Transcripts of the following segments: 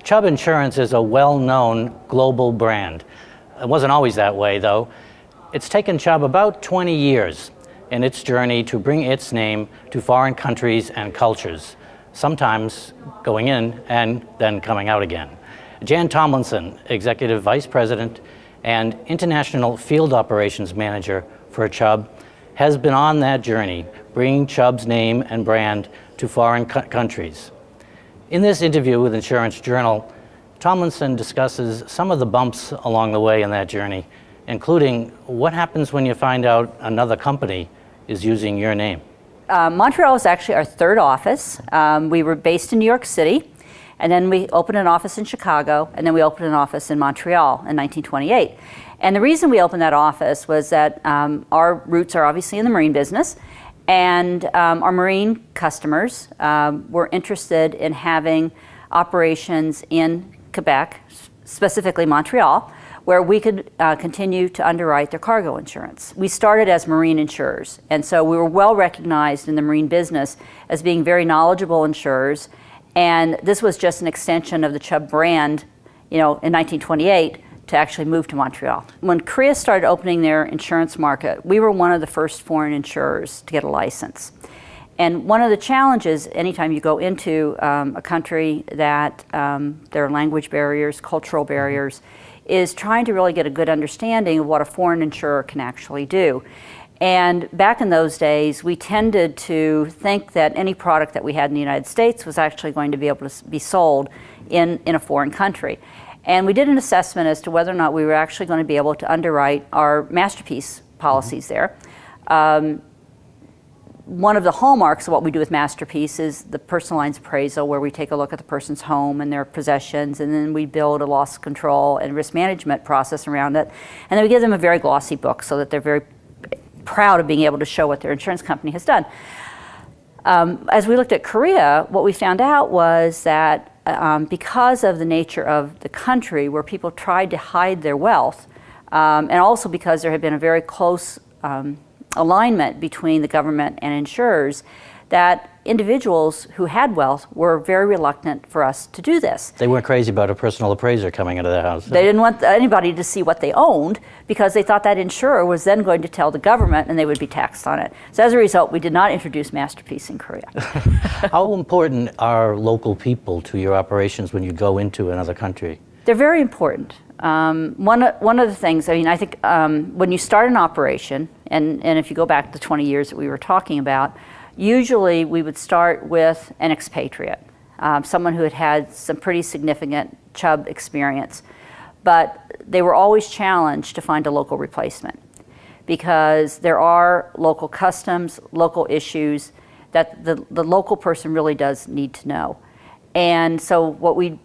Chubb Insurance is a well-known global brand. It wasn't always that way, though. It's taken Chubb about 20 years in its journey to bring its name to foreign countries and cultures, sometimes going in and then coming out again. Jan Tomlinson, Executive Vice President and International Field Operations Manager for Chubb, has been on that journey, bringing Chubb's name and brand to foreign countries. In this interview with Insurance Journal, Tomlinson discusses some of the bumps along the way in that journey, including what happens when you find out another company is using your name. Montreal was actually our third office. We were based in New York City, and then we opened an office in Chicago, and then we opened an office in Montreal in 1928. And the reason we opened that office was that our roots are obviously in the marine business, and our marine customers were interested in having operations in Quebec, specifically Montreal, where we could continue to underwrite their cargo insurance. We started as marine insurers, and so we were well recognized in the marine business as being very knowledgeable insurers, and this was just an extension of the Chubb brand, in 1928 to actually move to Montreal. When Korea started opening their insurance market, we were one of the first foreign insurers to get a license. And one of the challenges anytime you go into a country that there are language barriers, cultural barriers, is trying to really get a good understanding of what a foreign insurer can actually do. And back in those days, we tended to think that any product that we had in the United States was actually going to be able to be sold in a foreign country. And we did an assessment as to whether or not we were actually going to be able to underwrite our Masterpiece policies there. One of the hallmarks of what we do with Masterpiece is the personal lines appraisal, where we take a look at the person's home and their possessions, and then we build a loss control and risk management process around it. And then we give them a very glossy book so that they're very proud of being able to show what their insurance company has done. As we looked at Korea, what we found out was that because of the nature of the country, where people tried to hide their wealth, and also because there had been a very close alignment between the government and insurers, that individuals who had wealth were very reluctant for us to do this. They weren't crazy about a personal appraiser coming into their house. They didn't want anybody to see what they owned because they thought that insurer was then going to tell the government and they would be taxed on it. So as a result, we did not introduce Masterpiece in Korea. How important are local people to your operations when you go into another country? They're very important. One of the things, I think when you start an operation, and if you go back to the 20 years that we were talking about, usually we would start with an expatriate, someone who had had some pretty significant Chubb experience. But they were always challenged to find a local replacement because there are local customs, local issues that the local person really does need to know. And so what we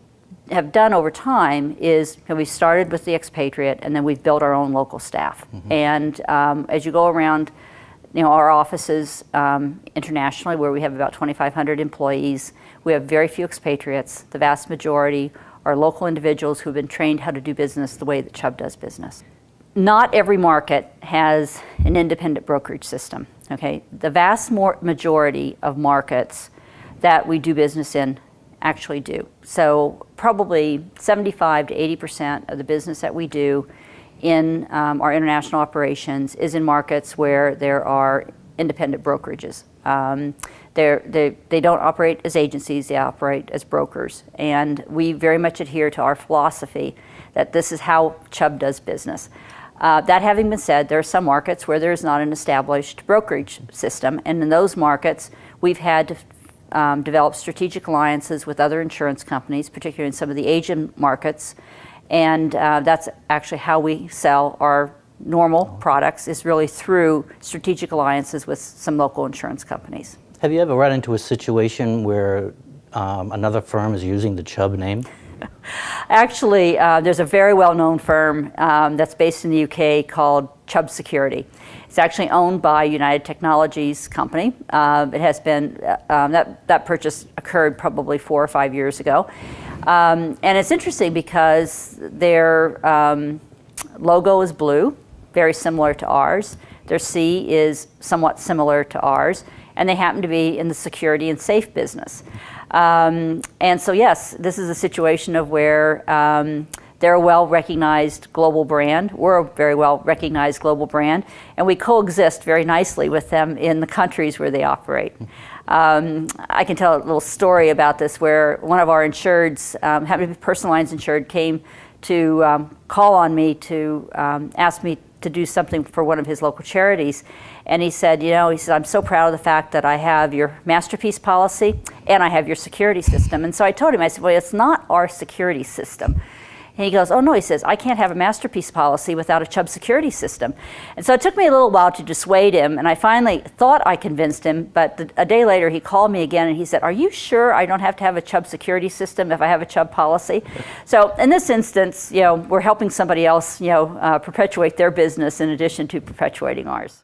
have done over time is we started with the expatriate, and then we've built our own local staff. Mm-hmm. And as you go around our offices internationally, where we have about 2,500 employees, we have very few expatriates. The vast majority are local individuals who've been trained how to do business the way that Chubb does business. Not every market has an independent brokerage system, okay? The vast majority of markets that we do business in actually do. So probably 75 to 80% of the business that we do in our international operations is in markets where there are independent brokerages. They don't operate as agencies, they operate as brokers. And we very much adhere to our philosophy that this is how Chubb does business. That having been said, there are some markets where there is not an established brokerage system, and in those markets we've had to develop strategic alliances with other insurance companies, particularly in some of the Asian markets. And that's actually how we sell our normal products, is really through strategic alliances with some local insurance companies. Have you ever run into a situation where another firm is using the Chubb name? Actually, there's a very well-known firm that's based in the UK called Chubb Security. It's actually owned by United Technologies company. It has been, that purchase occurred probably 4 or 5 years ago. And it's interesting because their logo is blue, very similar to ours. Their C is somewhat similar to ours, and they happen to be in the security and safe business. And so yes, this is a situation of where they're a well-recognized global brand. We're a very well-recognized global brand, and we coexist very nicely with them in the countries where they operate. I can tell a little story about this where one of our insureds, happened to be personal lines insured, came to call on me to ask me to do something for one of his local charities. And he said, I'm so proud of the fact that I have your Masterpiece policy and I have your security system. And so I told him, I said, well, it's not our security system. And he goes, oh no, he says, I can't have a Masterpiece policy without a Chubb security system. And so it took me a little while to dissuade him, and I finally thought I convinced him, but a day later he called me again and he said, are you sure I don't have to have a Chubb security system if I have a Chubb policy? So in this instance, we're helping somebody else, perpetuate their business in addition to perpetuating ours.